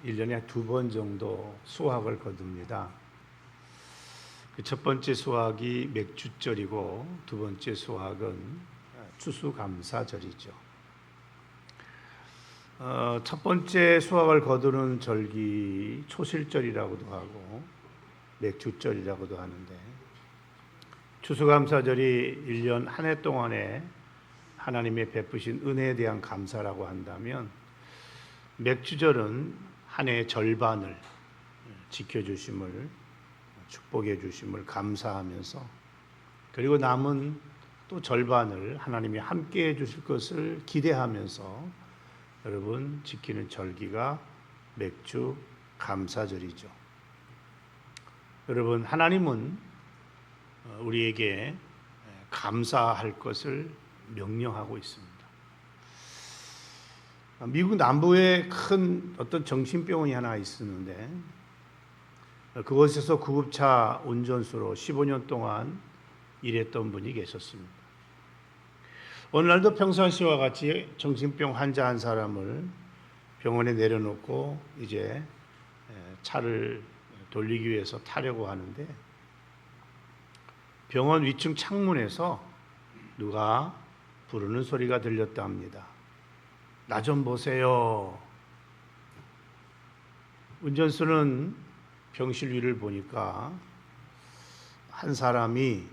1년에 2번 정도 수확을 거둡니다. 그 첫 번째 수확이 맥주절이고 두 번째 수확은 추수감사절이죠. 첫 번째 수확을 거두는 절기 초실절이라고도 하고 맥주절이라고도 하는데, 추수감사절이 1년 한 해 동안에 하나님의 베푸신 은혜에 대한 감사라고 한다면, 맥주절은 한 해의 절반을 지켜주심을, 축복해 주심을 감사하면서, 그리고 남은 또 절반을 하나님이 함께 해 주실 것을 기대하면서 여러분 지키는 절기가 맥주 감사절이죠. 여러분, 하나님은 우리에게 감사할 것을 명령하고 있습니다. 미국 남부에 큰 어떤 정신병원이 하나 있었는데, 그곳에서 구급차 운전수로 15년 동안 일했던 분이 계셨습니다. 어느 날도 평상시와 같이 정신병 환자 한 사람을 병원에 내려놓고 이제 차를 돌리기 위해서 타려고 하는데, 병원 위층 창문에서 누가 부르는 소리가 들렸다 합니다. 나 좀 보세요. 운전수는 병실 위를 보니까 한 사람이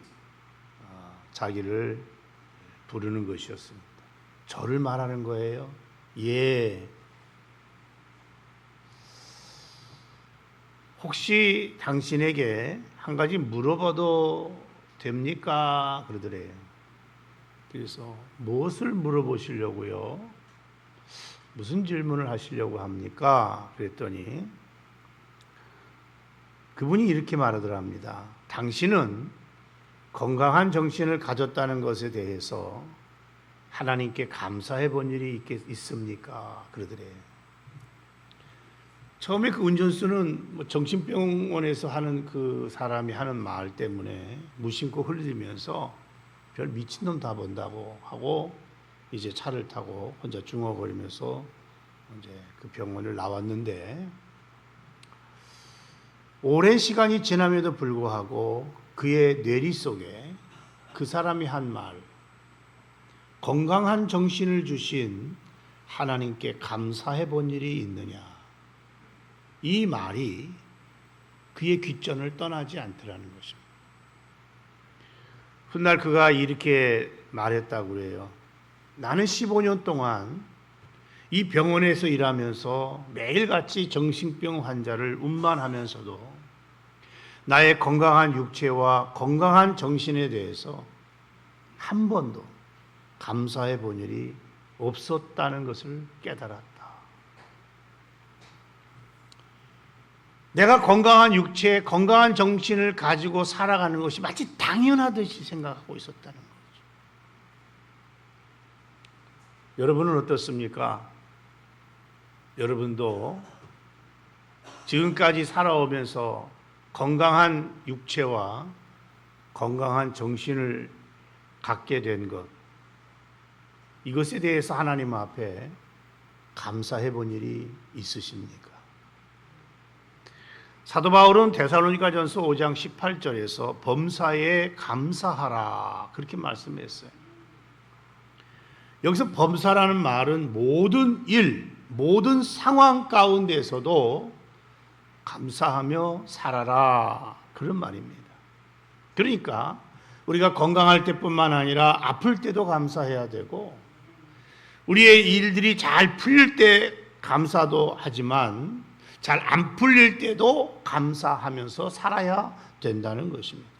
자기를 부르는 것이었습니다. 저를 말하는 거예요? 예. 혹시 당신에게 한 가지 물어봐도 됩니까? 그러더래요. 그래서 무엇을 물어보시려고요? 무슨 질문을 하시려고 합니까? 그랬더니 그분이 이렇게 말하더랍니다. 당신은 건강한 정신을 가졌다는 것에 대해서 하나님께 감사해 본 일이 있습니까? 그러더래요. 처음에 그 운전수는 정신병원에서 하는 그 사람이 하는 말 때문에 무심코 흘리면서 별 미친놈 다 본다고 하고 이제 차를 타고 혼자 중얼거리면서 이제 그 병원을 나왔는데, 오랜 시간이 지남에도 불구하고 그의 뇌리 속에 그 사람이 한 말, 건강한 정신을 주신 하나님께 감사해 본 일이 있느냐, 이 말이 그의 귓전을 떠나지 않더라는 것입니다. 훗날 그가 이렇게 말했다고 그래요. 나는 15년 동안 이 병원에서 일하면서 매일같이 정신병 환자를 운반하면서도 나의 건강한 육체와 건강한 정신에 대해서 한 번도 감사해 본 일이 없었다는 것을 깨달았다. 내가 건강한 육체, 건강한 정신을 가지고 살아가는 것이 마치 당연하듯이 생각하고 있었다는 거죠. 여러분은 어떻습니까? 여러분도 지금까지 살아오면서 건강한 육체와 건강한 정신을 갖게 된 것, 이것에 대해서 하나님 앞에 감사해 본 일이 있으십니까? 사도 바울은 데살로니가전서 5장 18절에서 범사에 감사하라 그렇게 말씀했어요. 여기서 범사라는 말은 모든 일, 모든 상황 가운데서도 감사하며 살아라 그런 말입니다. 그러니까 우리가 건강할 때뿐만 아니라 아플 때도 감사해야 되고, 우리의 일들이 잘 풀릴 때 감사도 하지만 잘 안 풀릴 때도 감사하면서 살아야 된다는 것입니다.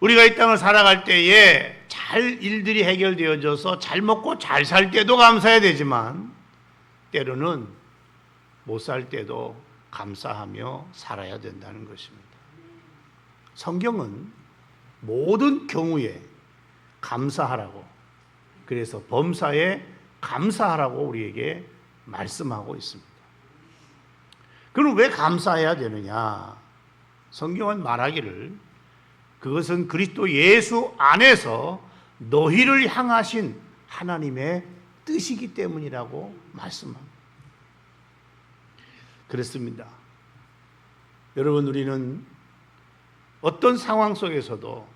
우리가 이 땅을 살아갈 때에 잘 일들이 해결되어져서 잘 먹고 잘 살 때도 감사해야 되지만, 때로는 못 살 때도 감사하며 살아야 된다는 것입니다. 성경은 모든 경우에 감사하라고, 그래서 범사에 감사하라고 우리에게 말씀하고 있습니다. 그럼 왜 감사해야 되느냐? 성경은 말하기를 그것은 그리스도 예수 안에서 너희를 향하신 하나님의 뜻이기 때문이라고 말씀합니다. 그렇습니다. 여러분, 우리는 어떤 상황 속에서도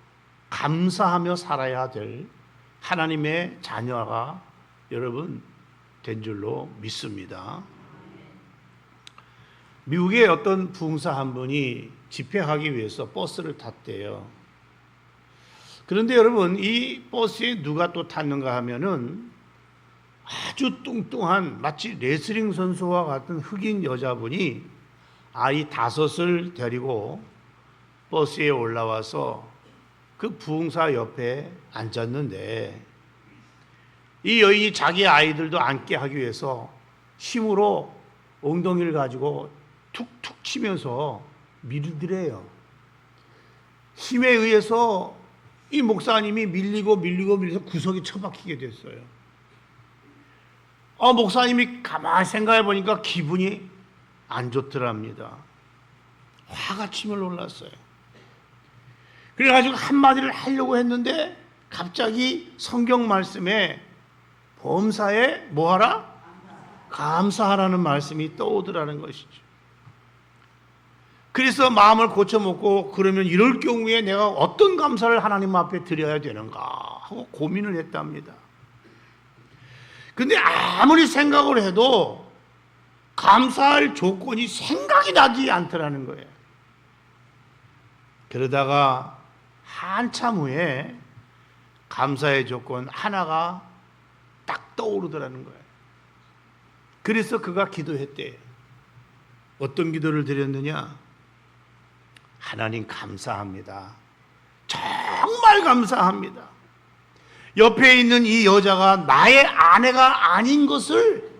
감사하며 살아야 될 하나님의 자녀가 여러분 된 줄로 믿습니다. 미국의 어떤 부흥사 한 분이 집회하기 위해서 버스를 탔대요. 그런데 여러분, 이 버스에 누가 또 탔는가 하면은 아주 뚱뚱한 마치 레슬링 선수와 같은 흑인 여자분이 아이 5을 데리고 버스에 올라와서 그 부흥사 옆에 앉았는데, 이 여인이 자기 아이들도 앉게 하기 위해서 힘으로 엉덩이를 가지고 툭툭 치면서 밀더래요. 힘에 의해서 이 목사님이 밀려서 구석이 처박히게 됐어요. 목사님이 가만히 생각해 보니까 기분이 안 좋더랍니다. 화가 치밀 올랐어요. 그래가지고 한마디를 하려고 했는데 갑자기 성경 말씀에 범사에 뭐하라? 감사하라는 말씀이 떠오르라는 것이죠. 그래서 마음을 고쳐먹고, 그러면 이럴 경우에 내가 어떤 감사를 하나님 앞에 드려야 되는가 하고 고민을 했답니다. 근데 아무리 생각을 해도 감사할 조건이 생각이 나지 않더라는 거예요. 그러다가 한참 후에 감사의 조건 하나가 딱 떠오르더라는 거예요. 그래서 그가 기도했대요. 어떤 기도를 드렸느냐? 하나님 감사합니다. 정말 감사합니다. 옆에 있는 이 여자가 나의 아내가 아닌 것을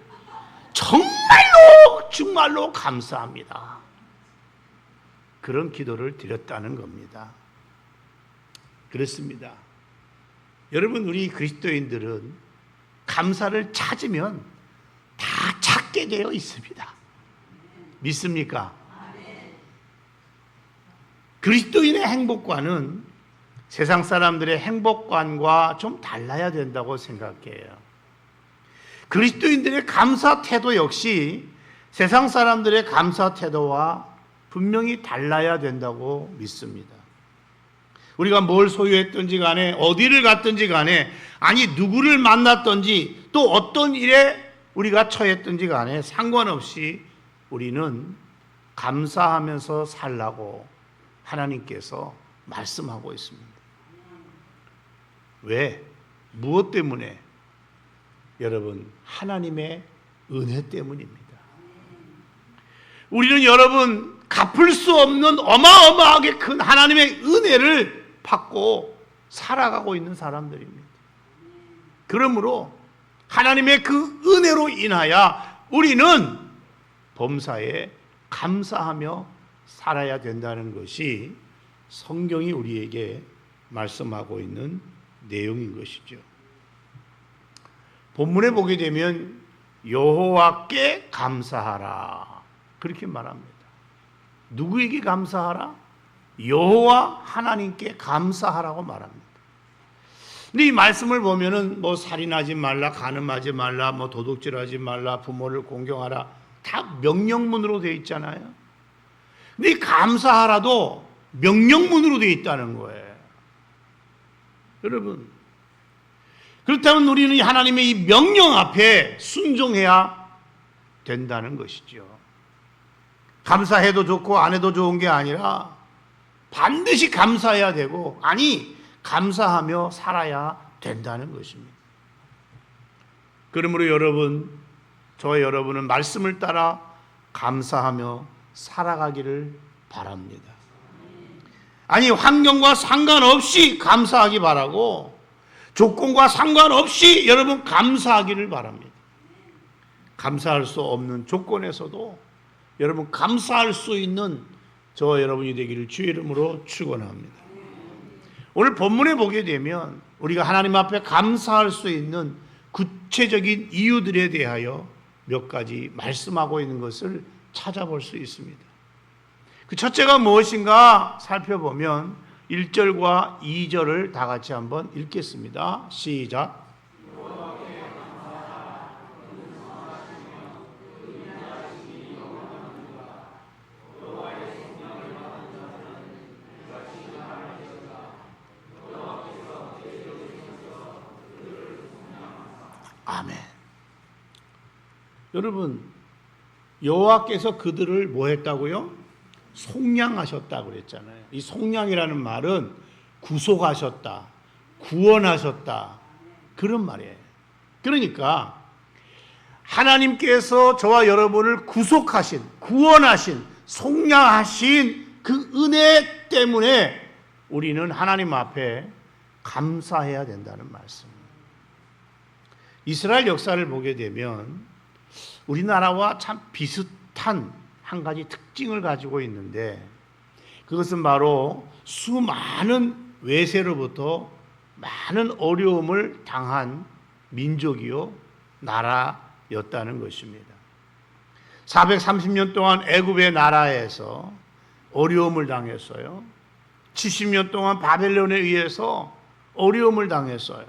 정말로 감사합니다. 그런 기도를 드렸다는 겁니다. 그렇습니다. 여러분, 우리 그리스도인들은 감사를 찾으면 다 찾게 되어 있습니다. 믿습니까? 그리스도인의 행복관은 세상 사람들의 행복관과 좀 달라야 된다고 생각해요. 그리스도인들의 감사 태도 역시 세상 사람들의 감사 태도와 분명히 달라야 된다고 믿습니다. 우리가 뭘 소유했든지 간에, 어디를 갔든지 간에, 아니 누구를 만났든지, 또 어떤 일에 우리가 처했든지 간에 상관없이 우리는 감사하면서 살라고 하나님께서 말씀하고 있습니다. 왜? 무엇 때문에? 여러분, 하나님의 은혜 때문입니다. 우리는 여러분, 갚을 수 없는 어마어마하게 큰 하나님의 은혜를 받고 살아가고 있는 사람들입니다. 그러므로 하나님의 그 은혜로 인하여 우리는 범사에 감사하며 살아야 된다는 것이 성경이 우리에게 말씀하고 있는 내용인 것이죠. 본문에 보게 되면 여호와께 감사하라 그렇게 말합니다. 누구에게 감사하라? 여호와 하나님께 감사하라고 말합니다. 근데 이 말씀을 보면은 뭐 살인하지 말라, 간음하지 말라, 뭐 도둑질하지 말라, 부모를 공경하라, 다 명령문으로 되어 있잖아요. 근데 이 감사하라도 명령문으로 되어 있다는 거예요. 여러분, 그렇다면 우리는 하나님의 이 명령 앞에 순종해야 된다는 것이죠. 감사해도 좋고 안 해도 좋은 게 아니라 반드시 감사해야 되고, 아니 감사하며 살아야 된다는 것입니다. 그러므로 여러분, 저와 여러분은 말씀을 따라 감사하며 살아가기를 바랍니다. 아니 환경과 상관없이 감사하기 바라고, 조건과 상관없이 여러분 감사하기를 바랍니다. 감사할 수 없는 조건에서도 여러분 감사할 수 있는 저와 여러분이 되기를 주의 이름으로 축원합니다. 오늘 본문에 보게 되면 우리가 하나님 앞에 감사할 수 있는 구체적인 이유들에 대하여 몇 가지 말씀하고 있는 것을 찾아볼 수 있습니다. 그 첫째가 무엇인가 살펴보면 1절과 2절을 다 같이 한번 읽겠습니다. 시작. 아멘. 여러분, 여호와께서 그들을 뭐 했다고요? 속량하셨다고 그랬잖아요. 이 속량이라는 말은 구속하셨다, 구원하셨다, 그런 말이에요. 그러니까 하나님께서 저와 여러분을 구속하신, 구원하신, 속량하신 그 은혜 때문에 우리는 하나님 앞에 감사해야 된다는 말씀입니다. 이스라엘 역사를 보게 되면 우리나라와 참 비슷한 한 가지 특징을 가지고 있는데, 그것은 바로 수많은 외세로부터 많은 어려움을 당한 민족이요 나라였다는 것입니다. 430년 동안 애굽의 나라에서 어려움을 당했어요. 70년 동안 바벨론에 의해서 어려움을 당했어요.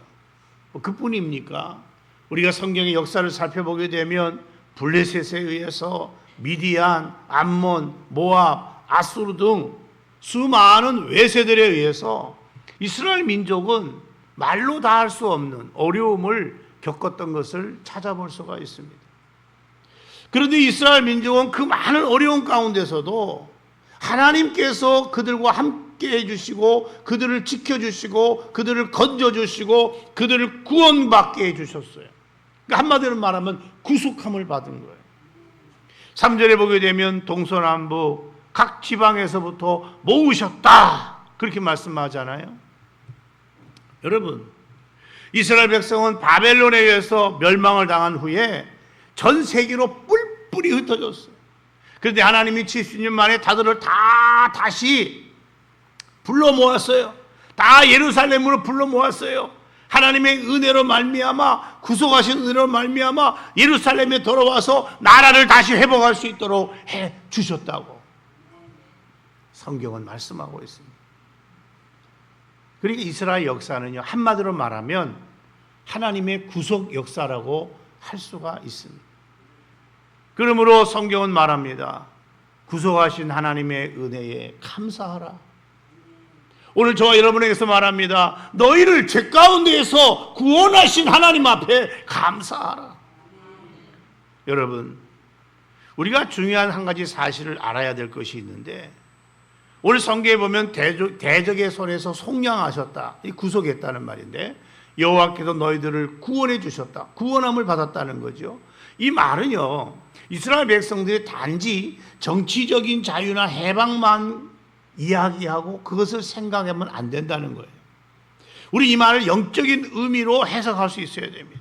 그뿐입니까? 우리가 성경의 역사를 살펴보게 되면 블레셋에 의해서 미디안, 암몬, 모압, 아수르 등 수많은 외세들에 의해서 이스라엘 민족은 말로 다 할 수 없는 어려움을 겪었던 것을 찾아볼 수가 있습니다. 그런데 이스라엘 민족은 그 많은 어려움 가운데서도 하나님께서 그들과 함께 해주시고 그들을 지켜주시고 그들을 건져주시고 그들을 구원받게 해주셨어요. 그러니까 한마디로 말하면 구속함을 받은 거예요. 3절에 보게 되면 동서남북 각 지방에서부터 모으셨다, 그렇게 말씀하잖아요. 여러분, 이스라엘 백성은 바벨론에 의해서 멸망을 당한 후에 전 세계로 뿔뿔이 흩어졌어요. 그런데 하나님이 70년 만에 다들을 다시 불러 모았어요. 다 예루살렘으로 불러 모았어요. 하나님의 은혜로 말미암아, 구속하신 은혜로 말미암아 예루살렘에 돌아와서 나라를 다시 회복할 수 있도록 해 주셨다고 성경은 말씀하고 있습니다. 그러니까 이스라엘 역사는요, 한마디로 말하면 하나님의 구속 역사라고 할 수가 있습니다. 그러므로 성경은 말합니다. 구속하신 하나님의 은혜에 감사하라. 오늘 저와 여러분에게서 말합니다. 너희를 죄 가운데에서 구원하신 하나님 앞에 감사하라. 여러분, 우리가 중요한 한 가지 사실을 알아야 될 것이 있는데, 오늘 성경에 보면 대적의 손에서 속량하셨다, 이 구속했다는 말인데, 여호와께서 너희들을 구원해 주셨다, 구원함을 받았다는 거죠. 이 말은요, 이스라엘 백성들이 단지 정치적인 자유나 해방만 이야기하고 그것을 생각하면 안 된다는 거예요. 우리 이 말을 영적인 의미로 해석할 수 있어야 됩니다.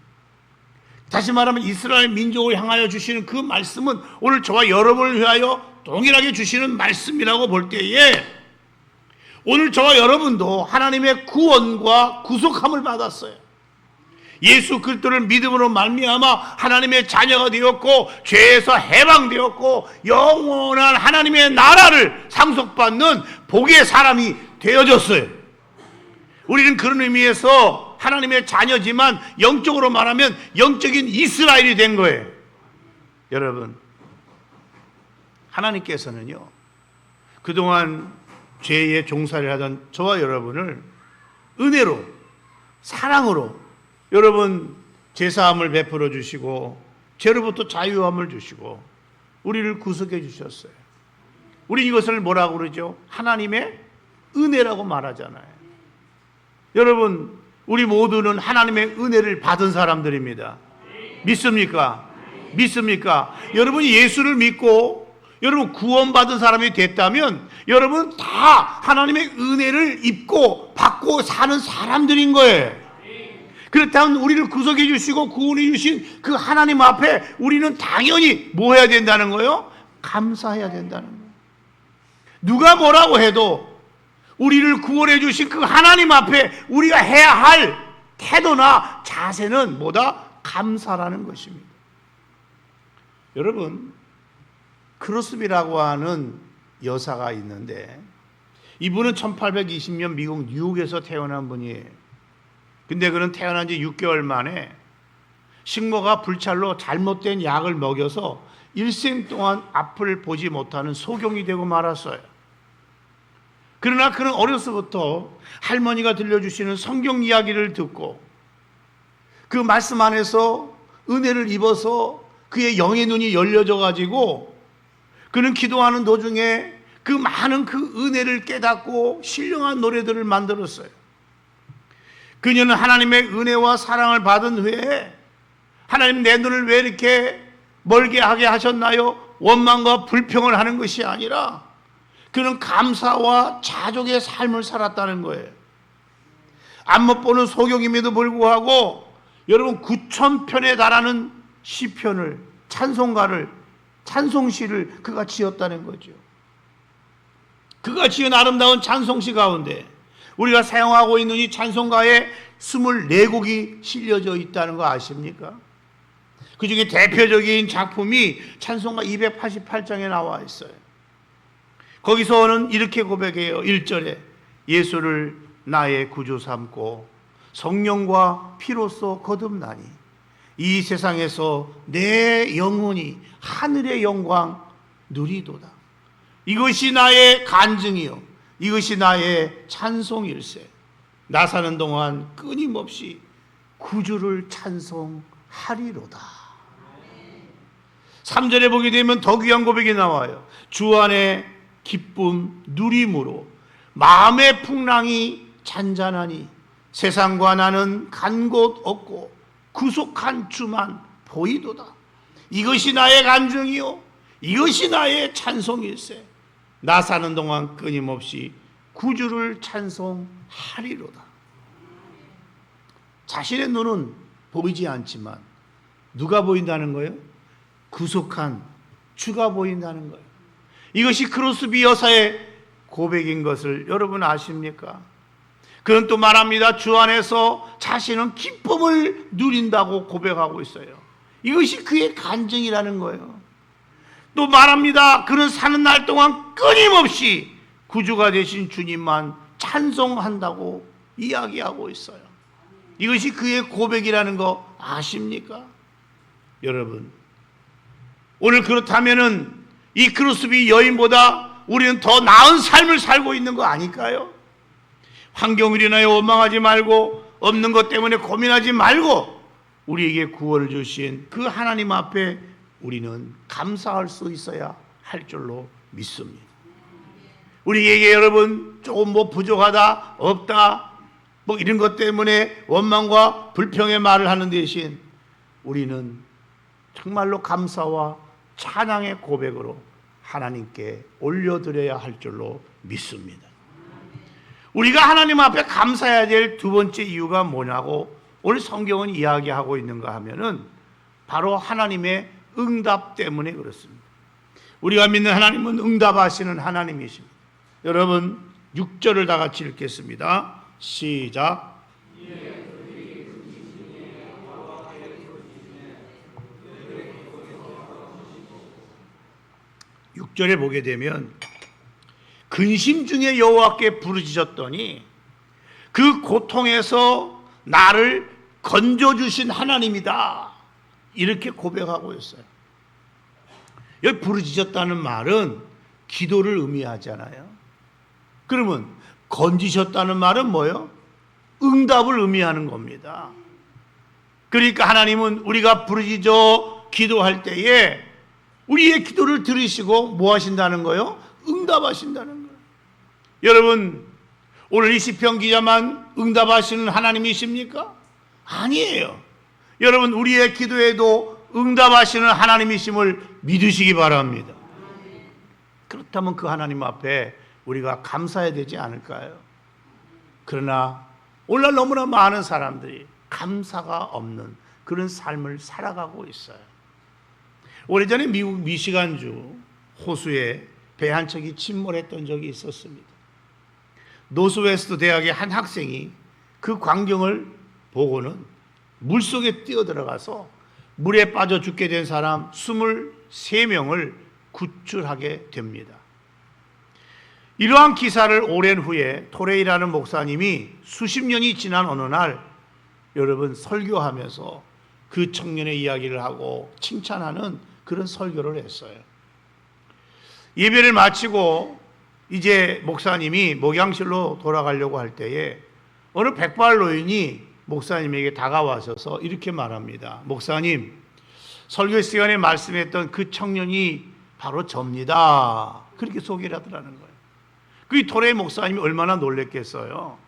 다시 말하면 이스라엘 민족을 향하여 주시는 그 말씀은 오늘 저와 여러분을 위하여 동일하게 주시는 말씀이라고 볼 때에, 오늘 저와 여러분도 하나님의 구원과 구속함을 받았어요. 예수 그리스도를 믿음으로 말미암아 하나님의 자녀가 되었고 죄에서 해방되었고 영원한 하나님의 나라를 상속받는 복의 사람이 되어졌어요. 우리는 그런 의미에서 하나님의 자녀지만 영적으로 말하면 영적인 이스라엘이 된 거예요. 여러분, 하나님께서는요, 그동안 죄의 종살이를 하던 저와 여러분을 은혜로, 사랑으로 여러분 제사함을 베풀어 주시고 죄로부터 자유함을 주시고 우리를 구속해 주셨어요. 우리 이것을 뭐라고 그러죠? 하나님의 은혜라고 말하잖아요. 여러분, 우리 모두는 하나님의 은혜를 받은 사람들입니다. 믿습니까? 믿습니까? 여러분이 예수를 믿고 여러분 구원받은 사람이 됐다면 여러분 다 하나님의 은혜를 입고 받고 사는 사람들인 거예요. 그렇다면 우리를 구속해 주시고 구원해 주신 그 하나님 앞에 우리는 당연히 뭐 해야 된다는 거예요? 감사해야 된다는 거예요. 누가 뭐라고 해도 우리를 구원해 주신 그 하나님 앞에 우리가 해야 할 태도나 자세는 뭐다? 감사라는 것입니다. 여러분, 크로스비라고 하는 여사가 있는데 이분은 1820년 미국 뉴욕에서 태어난 분이에요. 근데 그는 태어난 지 6개월 만에 식모가 불찰로 잘못된 약을 먹여서 일생 동안 앞을 보지 못하는 소경이 되고 말았어요. 그러나 그는 어려서부터 할머니가 들려주시는 성경 이야기를 듣고 그 말씀 안에서 은혜를 입어서 그의 영의 눈이 열려져 가지고 그는 기도하는 도중에 그 많은 그 은혜를 깨닫고 신령한 노래들을 만들었어요. 그녀는 하나님의 은혜와 사랑을 받은 후에 하나님 내 눈을 왜 이렇게 멀게 하게 하셨나요? 원망과 불평을 하는 것이 아니라 그는 감사와 자족의 삶을 살았다는 거예요. 안 못 보는 소경임에도 불구하고 여러분 9,000편에 달하는 시편을, 찬송가를, 찬송시를 그가 지었다는 거죠. 그가 지은 아름다운 찬송시 가운데 우리가 사용하고 있는 이 찬송가에 24곡이 실려져 있다는 거 아십니까? 그 중에 대표적인 작품이 찬송가 288장에 나와 있어요. 거기서는 이렇게 고백해요. 1절에 예수를 나의 구주 삼고 성령과 피로써 거듭나니 이 세상에서 내 영혼이 하늘의 영광 누리도다. 이것이 나의 간증이요 이것이 나의 찬송일세. 나 사는 동안 끊임없이 구주를 찬송하리로다. 3절에 보게 되면 더 귀한 고백이 나와요. 주 안에 기쁨 누림으로 마음의 풍랑이 잔잔하니 세상과 나는 간 곳 없고 구속한 주만 보이도다. 이것이 나의 간증이요 이것이 나의 찬송일세. 나 사는 동안 끊임없이 구주를 찬송하리로다. 자신의 눈은 보이지 않지만 누가 보인다는 거예요? 구속한 주가 보인다는 거예요. 이것이 크로스비 여사의 고백인 것을 여러분 아십니까? 그는 또 말합니다. 주 안에서 자신은 기쁨을 누린다고 고백하고 있어요. 이것이 그의 간증이라는 거예요. 또 말합니다. 그는 사는 날 동안 끊임없이 구주가 되신 주님만 찬송한다고 이야기하고 있어요. 이것이 그의 고백이라는 거 아십니까? 여러분, 오늘 그렇다면은 이 크로스비 여인보다 우리는 더 나은 삶을 살고 있는 거 아닐까요? 환경을 인하여 원망하지 말고 없는 것 때문에 고민하지 말고 우리에게 구원을 주신 그 하나님 앞에 우리는 감사할 수 있어야 할 줄로 믿습니다. 우리에게 여러분 조금 부족하다, 없다, 이런 것 때문에 원망과 불평의 말을 하는 대신 우리는 정말로 감사와 찬양의 고백으로 하나님께 올려드려야 할 줄로 믿습니다. 우리가 하나님 앞에 감사해야 될 두 번째 이유가 뭐냐고 오늘 성경은 이야기하고 있는가 하면은 바로 하나님의 응답 때문에 그렇습니다. 우리가 믿는 하나님은 응답하시는 하나님이십니다. 여러분 6절을 다 같이 읽겠습니다. 시작. 6절에 보게 되면 근심 중에 여호와께 부르짖었더니 그 고통에서 나를 건져주신 하나님이다. 이렇게 고백하고 있어요. 여기 부르짖었다는 말은 기도를 의미하잖아요. 그러면 건지셨다는 말은 뭐예요? 응답을 의미하는 겁니다. 그러니까 하나님은 우리가 부르짖어 기도할 때에 우리의 기도를 들으시고 뭐 하신다는 거예요? 응답하신다는 거예요. 여러분, 오늘 이 시편 기자만 응답하시는 하나님이십니까? 아니에요. 여러분, 우리의 기도에도 응답하시는 하나님이심을 믿으시기 바랍니다. 그렇다면 그 하나님 앞에 우리가 감사해야 되지 않을까요? 그러나 오늘날 너무나 많은 사람들이 감사가 없는 그런 삶을 살아가고 있어요. 오래전에 미국 미시간주 호수에 배 한 척이 침몰했던 적이 있었습니다. 노스웨스트 대학의 한 학생이 그 광경을 보고는 물속에 뛰어들어가서 물에 빠져 죽게 된 사람 23명을 구출하게 됩니다. 이러한 기사를 오랜 후에 토레이라는 목사님이 수십 년이 지난 어느 날 여러분 설교하면서 그 청년의 이야기를 하고 칭찬하는 그런 설교를 했어요. 예배를 마치고 이제 목사님이 목양실로 돌아가려고 할 때에 어느 백발 노인이 목사님에게 다가와셔서 이렇게 말합니다. 목사님, 설교 시간에 말씀했던 그 청년이 바로 접니다. 그렇게 소개를 하더라는 거예요. 그 토레 목사님이 얼마나 놀랬겠어요.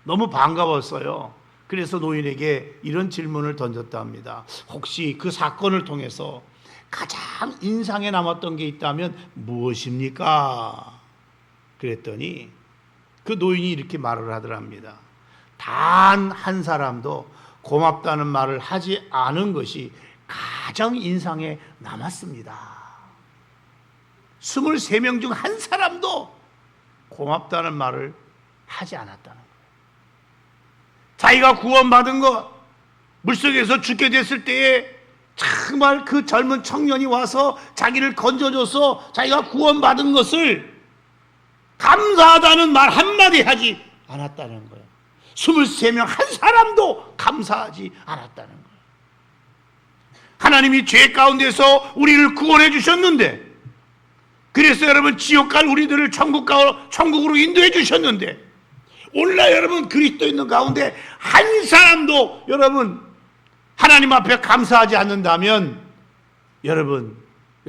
너무 반가웠어요. 그래서 노인에게 이런 질문을 던졌다 합니다. 혹시 그 사건을 통해서 가장 인상에 남았던 게 있다면 무엇입니까? 그랬더니 그 노인이 이렇게 말을 하더랍니다. 단 한 사람도 고맙다는 말을 하지 않은 것이 가장 인상에 남았습니다. 23명 중 한 사람도 고맙다는 말을 하지 않았다는 거예요. 자기가 구원받은 것, 물속에서 죽게 됐을 때에 정말 그 젊은 청년이 와서 자기를 건져줘서 자기가 구원받은 것을 감사하다는 말 한마디 하지 않았다는 거예요. 23명 한 사람도 감사하지 않았다는 거예요. 하나님이 죄 가운데서 우리를 구원해 주셨는데, 그래서 여러분 지옥 갈 우리들을 천국으로 인도해 주셨는데, 오늘날 여러분 그리스도 있는 가운데 한 사람도 여러분 하나님 앞에 감사하지 않는다면 여러분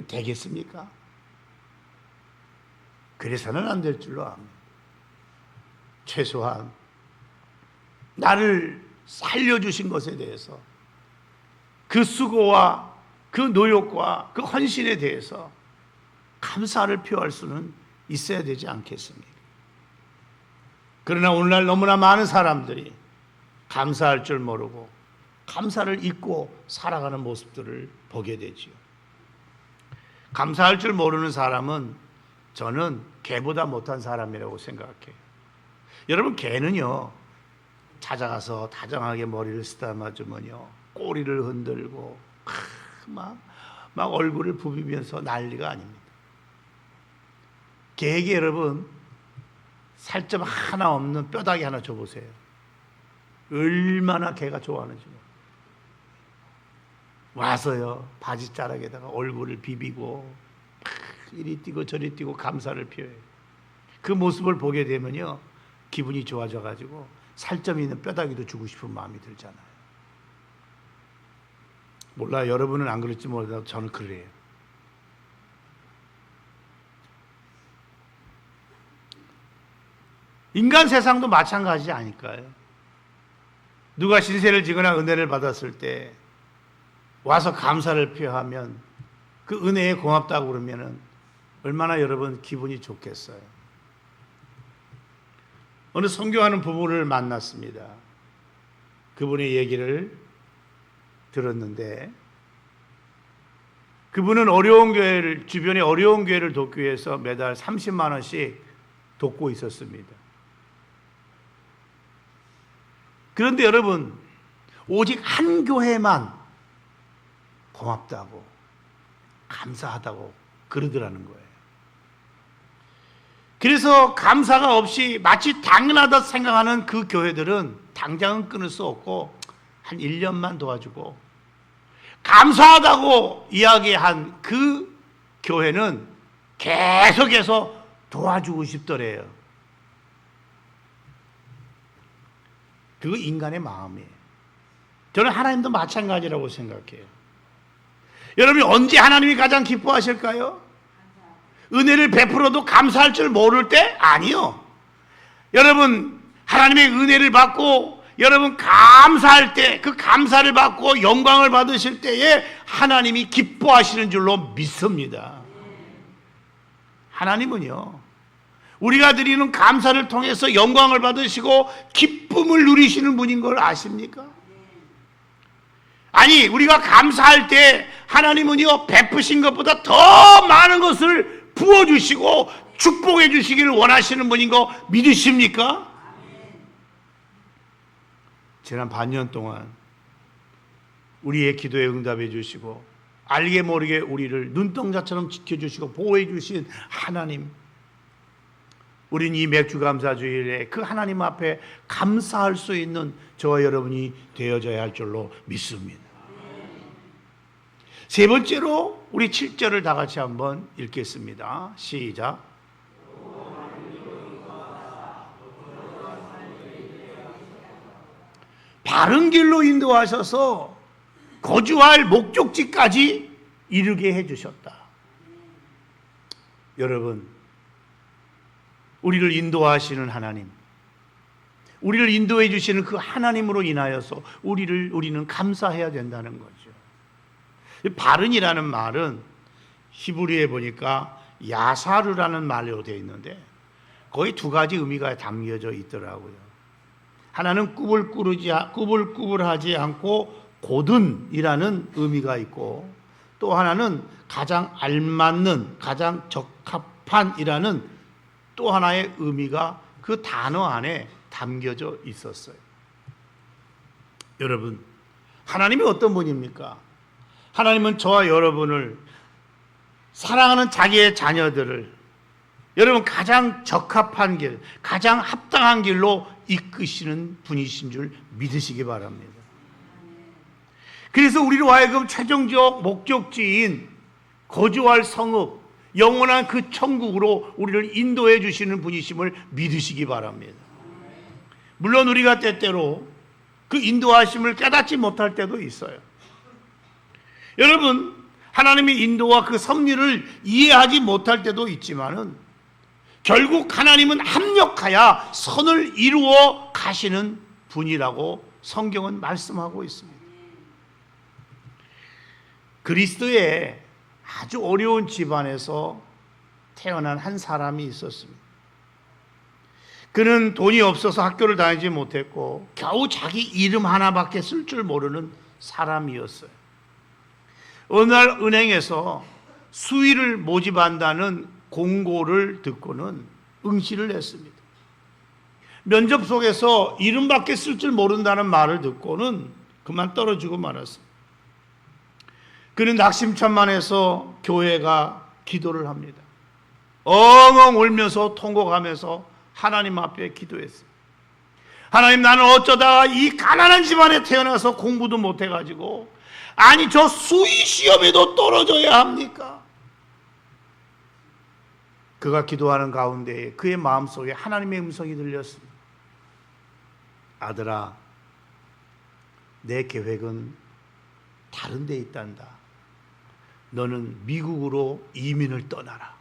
되겠습니까? 그래서는 안 될 줄로 압니다. 최소한 나를 살려주신 것에 대해서, 그 수고와 그 노력과 그 헌신에 대해서 감사를 표할 수는 있어야 되지 않겠습니까? 그러나 오늘날 너무나 많은 사람들이 감사할 줄 모르고 감사를 잊고 살아가는 모습들을 보게 되지요. 감사할 줄 모르는 사람은 저는 개보다 못한 사람이라고 생각해요. 여러분, 개는요 찾아가서 다정하게 머리를 쓰다마주면요 꼬리를 흔들고 막 얼굴을 부비면서 난리가 아닙니다. 개에게 여러분 살점 하나 없는 뼈다귀 하나 줘보세요. 얼마나 개가 좋아하는지. 와서요 바지자락에다가 얼굴을 비비고 이리 뛰고 저리 뛰고 감사를 표해요. 그 모습을 보게 되면요 기분이 좋아져가지고 살점 있는 뼈다귀도 주고 싶은 마음이 들잖아요. 몰라 여러분은 안 그럴지 몰라도 저는 그래요. 인간 세상도 마찬가지 아닐까요? 누가 신세를 지거나 은혜를 받았을 때 와서 감사를 표하면 그 은혜에 고맙다고 그러면은 얼마나 여러분 기분이 좋겠어요. 어느 선교하는 부부를 만났습니다. 그분의 얘기를 들었는데, 그분은 어려운 교회를, 주변에 어려운 교회를 돕기 위해서 매달 30만 원씩 돕고 있었습니다. 그런데 여러분, 오직 한 교회만 고맙다고, 감사하다고 그러더라는 거예요. 그래서 감사가 없이 마치 당연하다 생각하는 그 교회들은 당장은 끊을 수 없고 한 1년만 도와주고, 감사하다고 이야기한 그 교회는 계속해서 도와주고 싶더래요. 그거 인간의 마음이에요. 저는 하나님도 마찬가지라고 생각해요. 여러분이 언제 하나님이 가장 기뻐하실까요? 은혜를 베풀어도 감사할 줄 모를 때? 아니요. 여러분 하나님의 은혜를 받고 여러분 감사할 때, 그 감사를 받고 영광을 받으실 때에 하나님이 기뻐하시는 줄로 믿습니다. 하나님은요 우리가 드리는 감사를 통해서 영광을 받으시고 기쁨을 누리시는 분인 걸 아십니까? 아니, 우리가 감사할 때 하나님은요 베푸신 것보다 더 많은 것을 부어주시고 축복해 주시기를 원하시는 분인 거 믿으십니까? 지난 반년 동안 우리의 기도에 응답해 주시고 알게 모르게 우리를 눈동자처럼 지켜주시고 보호해 주신 하나님, 우린 이 맥주감사주일에 그 하나님 앞에 감사할 수 있는 저와 여러분이 되어져야 할 줄로 믿습니다. 세 번째로 우리 7절을 다 같이 한번 읽겠습니다. 시작. 바른 길로 인도하셔서 거주할 목적지까지 이르게 해주셨다. 여러분, 우리를 인도하시는 하나님, 우리를 인도해 주시는 그 하나님으로 인하여서 우리는 감사해야 된다는 거죠. 바른이라는 말은 히브리에 보니까 야사르라는 말로 되어 있는데 거의 두 가지 의미가 담겨져 있더라고요. 하나는 꾸불꾸불하지 않고 고든이라는 의미가 있고, 또 하나는 가장 알맞는, 가장 적합한이라는 또 하나의 의미가 그 단어 안에 담겨져 있었어요. 여러분, 하나님이 어떤 분입니까? 하나님은 저와 여러분을, 사랑하는 자기의 자녀들을 여러분 가장 적합한 길, 가장 합당한 길로 이끄시는 분이신 줄 믿으시기 바랍니다. 그래서 우리로 하여금 최종적 목적지인 거주할 성읍, 영원한 그 천국으로 우리를 인도해 주시는 분이심을 믿으시기 바랍니다. 물론 우리가 때때로 그 인도하심을 깨닫지 못할 때도 있어요. 여러분, 하나님의 인도와 그 섭리를 이해하지 못할 때도 있지만은 결국 하나님은 합력하여 선을 이루어 가시는 분이라고 성경은 말씀하고 있습니다. 그리스도의 아주 어려운 집안에서 태어난 한 사람이 있었습니다. 그는 돈이 없어서 학교를 다니지 못했고 겨우 자기 이름 하나밖에 쓸 줄 모르는 사람이었어요. 어느 날 은행에서 수의를 모집한다는 공고를 듣고는 응시를 했습니다. 면접 속에서 이름밖에 쓸 줄 모른다는 말을 듣고는 그만 떨어지고 말았습니다. 그는 낙심천만해서 교회가 기도를 합니다. 엉엉 울면서 통곡하면서 하나님 앞에 기도했어요. 하나님, 나는 어쩌다가 이 가난한 집안에 태어나서 공부도 못해가지고, 아니 저 수의 시험에도 떨어져야 합니까? 그가 기도하는 가운데 그의 마음속에 하나님의 음성이 들렸습니다. 아들아, 내 계획은 다른 데 있단다. 너는 미국으로 이민을 떠나라.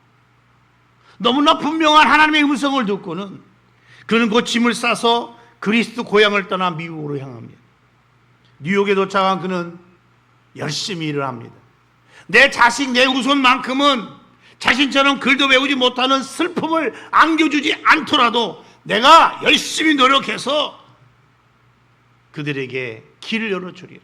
너무나 분명한 하나님의 음성을 듣고는 그는 곧 짐을 싸서 그리스도 고향을 떠나 미국으로 향합니다. 뉴욕에 도착한 그는 열심히 일을 합니다. 내 자식, 내 후손만큼은 자신처럼 글도 배우지 못하는 슬픔을 안겨주지 않더라도 내가 열심히 노력해서 그들에게 길을 열어주리라.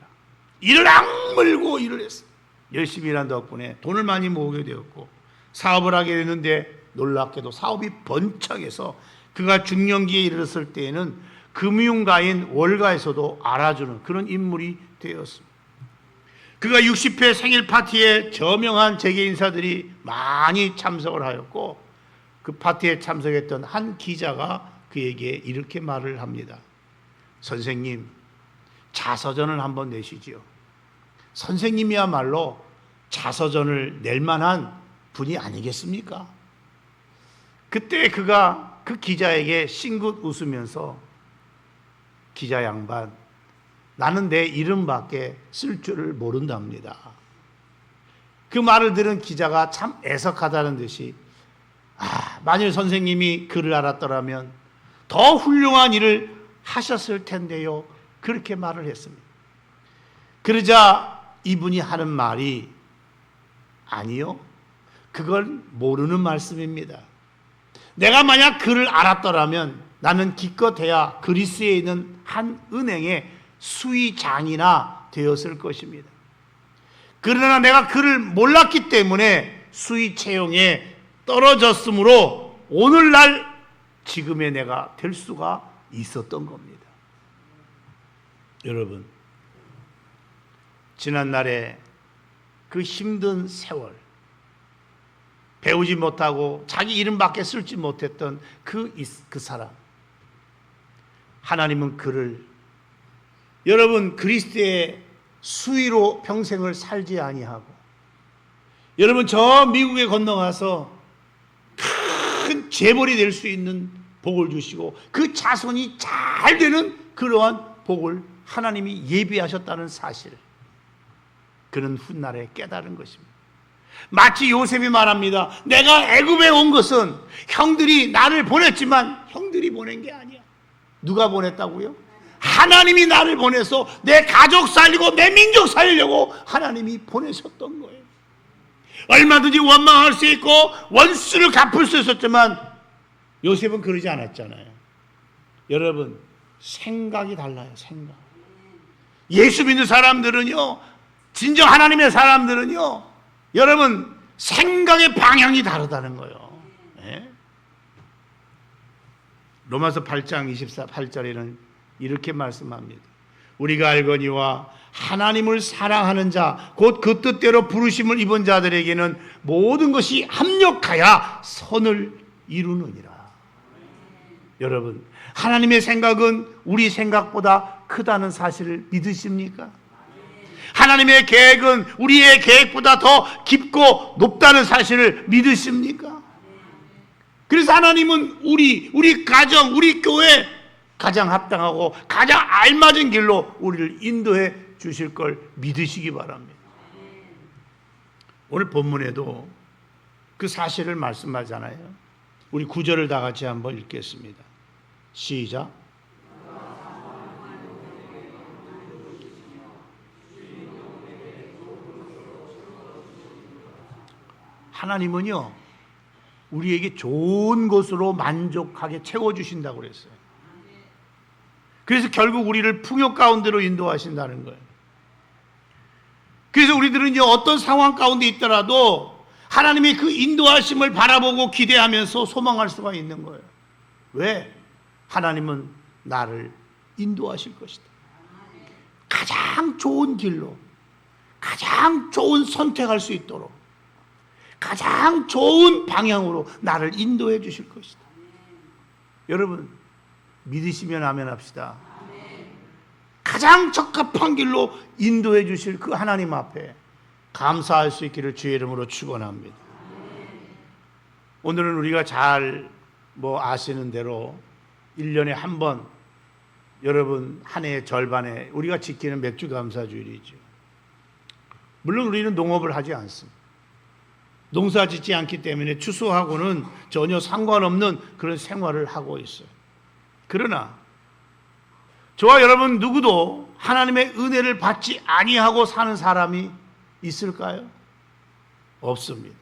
이를 악물고 일을 했습니다. 열심히 일한 덕분에 돈을 많이 모으게 되었고 사업을 하게 되는데 놀랍게도 사업이 번창해서 그가 중년기에 이르렀을 때에는 금융가인 월가에서도 알아주는 그런 인물이 되었습니다. 그가 60회 생일 파티에 저명한 재계 인사들이 많이 참석을 하였고 그 파티에 참석했던 한 기자가 그에게 이렇게 말을 합니다. 선생님, 자서전을 한번 내시지요. 선생님이야말로 자서전을 낼 만한 분이 아니겠습니까? 그때 그가 그 기자에게 싱긋 웃으면서, 기자 양반, 나는 내 이름밖에 쓸 줄을 모른답니다. 그 말을 들은 기자가 참 애석하다는 듯이, 만일 선생님이 그를 알았더라면 더 훌륭한 일을 하셨을 텐데요, 그렇게 말을 했습니다. 그러자 이분이 하는 말이, 아니요, 그걸 모르는 말씀입니다. 내가 만약 그를 알았더라면 나는 기껏해야 그리스에 있는 한 은행의 수의장이나 되었을 것입니다. 그러나 내가 그를 몰랐기 때문에 수의 채용에 떨어졌으므로 오늘날 지금의 내가 될 수가 있었던 겁니다. 여러분, 지난날에 그 힘든 세월, 배우지 못하고 자기 이름밖에 쓸지 못했던 그 사람, 하나님은 그를 여러분 그리스도의 수위로 평생을 살지 아니하고 여러분 저 미국에 건너가서 큰 재벌이 될 수 있는 복을 주시고 그 자손이 잘 되는 그러한 복을 하나님이 예비하셨다는 사실, 그는 훗날에 깨달은 것입니다. 마치 요셉이 말합니다. 내가 애굽에 온 것은 형들이 나를 보냈지만 형들이 보낸 게 아니야. 누가 보냈다고요? 하나님이 나를 보내서 내 가족 살리고 내 민족 살리려고 하나님이 보내셨던 거예요. 얼마든지 원망할 수 있고 원수를 갚을 수 있었지만 요셉은 그러지 않았잖아요. 여러분, 생각이 달라요. 생각. 예수 믿는 사람들은요, 진정 하나님의 사람들은요, 여러분 생각의 방향이 다르다는 거예요. 네? 로마서 8장 28절에는 이렇게 말씀합니다. 우리가 알거니와 하나님을 사랑하는 자, 곧 그 뜻대로 부르심을 입은 자들에게는 모든 것이 합력하여 선을 이루느니라. 여러분, 하나님의 생각은 우리 생각보다 크다는 사실을 믿으십니까? 하나님의 계획은 우리의 계획보다 더 깊고 높다는 사실을 믿으십니까? 그래서 하나님은 우리 가정, 우리 교회 가장 합당하고 가장 알맞은 길로 우리를 인도해 주실 걸 믿으시기 바랍니다. 오늘 본문에도 그 사실을 말씀하잖아요. 우리 9절을 다 같이 한번 읽겠습니다. 시작. 하나님은요, 우리에게 좋은 것으로 만족하게 채워주신다고 그랬어요. 그래서 결국 우리를 풍요 가운데로 인도하신다는 거예요. 그래서 우리들은요, 어떤 상황 가운데 있더라도 하나님의 그 인도하심을 바라보고 기대하면서 소망할 수가 있는 거예요. 왜? 하나님은 나를 인도하실 것이다. 가장 좋은 길로, 가장 좋은 선택할 수 있도록, 가장 좋은 방향으로 나를 인도해 주실 것이다. 여러분, 믿으시면 아멘 합시다. 가장 적합한 길로 인도해 주실 그 하나님 앞에 감사할 수 있기를 주의 이름으로 축원합니다. 오늘은 우리가 잘 아시는 대로 1년에 한 번, 여러분 한 해의 절반에 우리가 지키는 맥주감사주일이죠. 물론 우리는 농업을 하지 않습니다. 농사 짓지 않기 때문에 추수하고는 전혀 상관없는 그런 생활을 하고 있어요. 그러나 저와 여러분 누구도 하나님의 은혜를 받지 아니하고 사는 사람이 있을까요? 없습니다.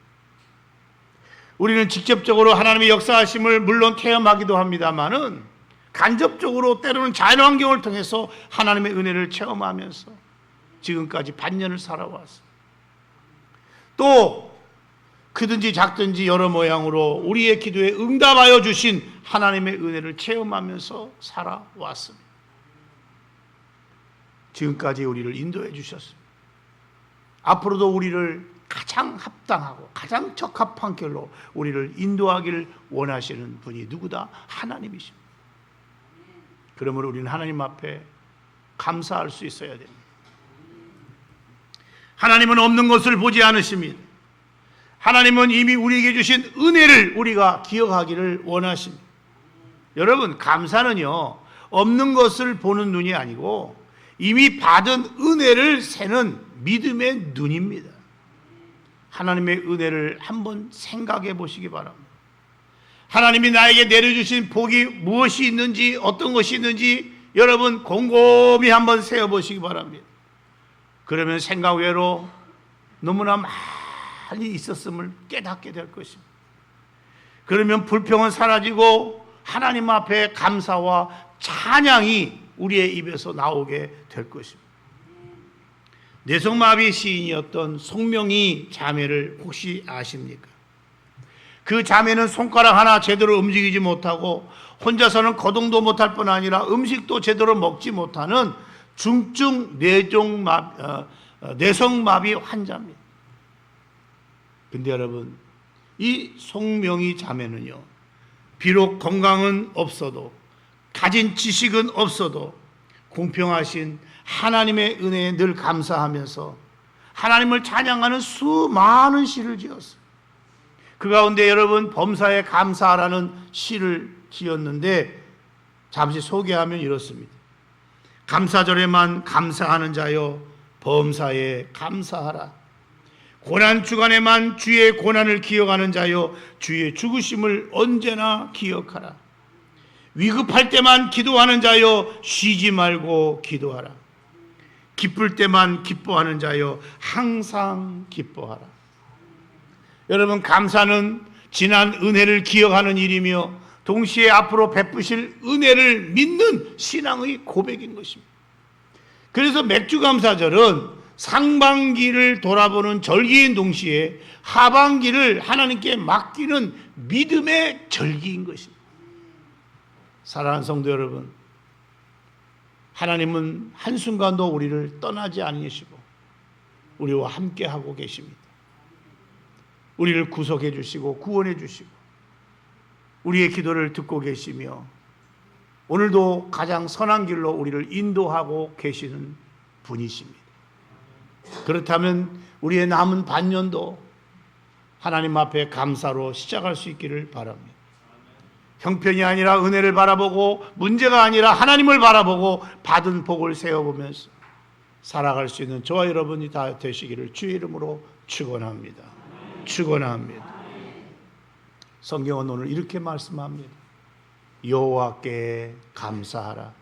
우리는 직접적으로 하나님의 역사하심을 물론 체험하기도 합니다만은 간접적으로 때로는 자연환경을 통해서 하나님의 은혜를 체험하면서 지금까지 반년을 살아왔습니다. 또 크든지 작든지 여러 모양으로 우리의 기도에 응답하여 주신 하나님의 은혜를 체험하면서 살아왔습니다. 지금까지 우리를 인도해 주셨습니다. 앞으로도 우리를 가장 합당하고 가장 적합한 길로 우리를 인도하기를 원하시는 분이 누구다? 하나님이십니다. 그러므로 우리는 하나님 앞에 감사할 수 있어야 됩니다. 하나님은 없는 것을 보지 않으십니다. 하나님은 이미 우리에게 주신 은혜를 우리가 기억하기를 원하십니다. 여러분, 감사는요, 없는 것을 보는 눈이 아니고 이미 받은 은혜를 세는 믿음의 눈입니다. 하나님의 은혜를 한번 생각해 보시기 바랍니다. 하나님이 나에게 내려주신 복이 무엇이 있는지, 어떤 것이 있는지 여러분 곰곰이 한번 세어보시기 바랍니다. 그러면 생각 외로 너무나 많이 있었음을 깨닫게 될 것입니다. 그러면 불평은 사라지고 하나님 앞에 감사와 찬양이 우리의 입에서 나오게 될 것입니다. 뇌성마비 시인이었던 송명희 자매를 혹시 아십니까? 그 자매는 손가락 하나 제대로 움직이지 못하고 혼자서는 거동도 못할 뿐 아니라 음식도 제대로 먹지 못하는 중증 뇌성마비 환자입니다. 근데 여러분, 이 송명희 자매는요, 비록 건강은 없어도, 가진 지식은 없어도 공평하신 하나님의 은혜에 늘 감사하면서 하나님을 찬양하는 수많은 시를 지었어요. 그 가운데 여러분, 범사에 감사라는 시를 지었는데 잠시 소개하면 이렇습니다. 감사절에만 감사하는 자여 범사에 감사하라. 고난 주간에만 주의 고난을 기억하는 자여 주의 죽으심을 언제나 기억하라. 위급할 때만 기도하는 자여 쉬지 말고 기도하라. 기쁠 때만 기뻐하는 자여 항상 기뻐하라. 여러분, 감사는 지난 은혜를 기억하는 일이며 동시에 앞으로 베푸실 은혜를 믿는 신앙의 고백인 것입니다. 그래서 맥주감사절은 상반기를 돌아보는 절기인 동시에 하반기를 하나님께 맡기는 믿음의 절기인 것입니다. 사랑하는 성도 여러분, 하나님은 한순간도 우리를 떠나지 않으시고 우리와 함께하고 계십니다. 우리를 구속해 주시고 구원해 주시고 우리의 기도를 듣고 계시며 오늘도 가장 선한 길로 우리를 인도하고 계시는 분이십니다. 그렇다면 우리의 남은 반년도 하나님 앞에 감사로 시작할 수 있기를 바랍니다. 형편이 아니라 은혜를 바라보고 문제가 아니라 하나님을 바라보고 받은 복을 세워보면서 살아갈 수 있는 저와 여러분이 다 되시기를 주의 이름으로 축원합니다. 축원합니다. 성경은 오늘 이렇게 말씀합니다. 여호와께 감사하라.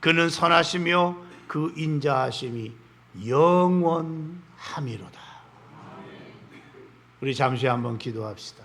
그는 선하시며 그 인자하심이 영원함이로다. 우리 잠시 한번 기도합시다.